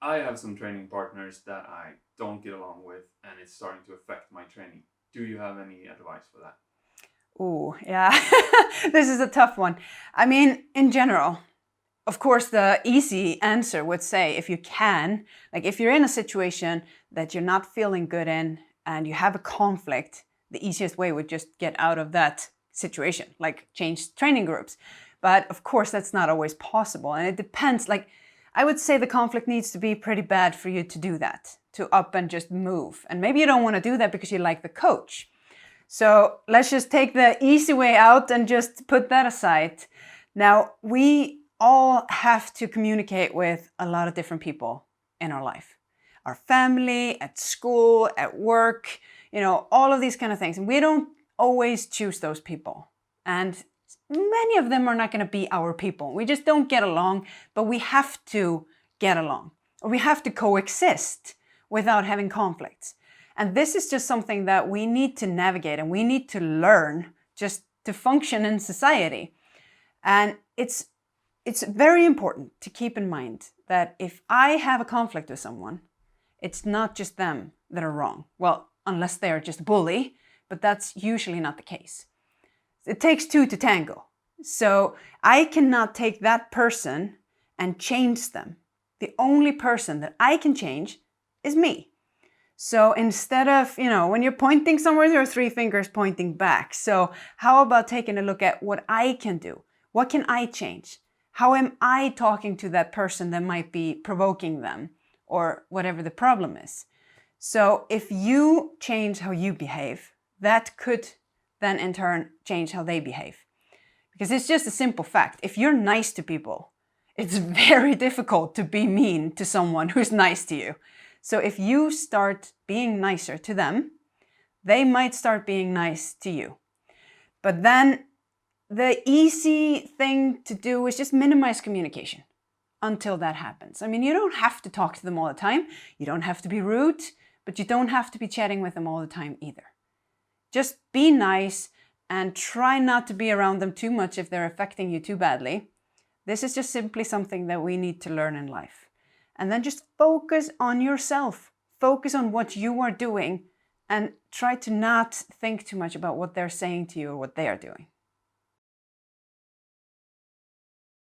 I have some training partners that I don't get along with, and it's starting to affect my training. Do you have any advice for that? Oh, yeah. This is a tough one. I mean, in general, of course, the easy answer would say if you can, like if you're in a situation that you're not feeling good in and you have a conflict, the easiest way would just get out of that situation, like change training groups. But of course, that's not always possible. And it depends. Like, I would say the conflict needs to be pretty bad for you to do that, to up and just move. And maybe you don't want to do that because you like the coach. So let's just take the easy way out and just put that aside. Now, we all have to communicate with a lot of different people in our life. Our family, at school, at work, all of these kind of things. And we don't always choose those people. And many of them are not going to be our people. We just don't get along, but we have to get along. Or we have to coexist without having conflicts. And this is just something that we need to navigate and we need to learn just to function in society. And it's very important to keep in mind that if I have a conflict with someone, it's not just them that are wrong. Well, unless they're just a bully, but that's usually not the case. It takes two to tango. So I cannot take that person and change them. The only person that I can change is me. So instead of, when you're pointing somewhere, there are three fingers pointing back. So how about taking a look at what I can do? What can I change? How am I talking to that person that might be provoking them or whatever the problem is? So if you change how you behave, that could then in turn change how they behave. Because it's just a simple fact. If you're nice to people, it's very difficult to be mean to someone who's nice to you. So if you start being nicer to them, they might start being nice to you. But then the easy thing to do is just minimize communication until that happens. I mean, you don't have to talk to them all the time. You don't have to be rude, but you don't have to be chatting with them all the time either. Just be nice and try not to be around them too much if they're affecting you too badly. This is just simply something that we need to learn in life. And then just focus on yourself. Focus on what you are doing and try to not think too much about what they're saying to you or what they are doing.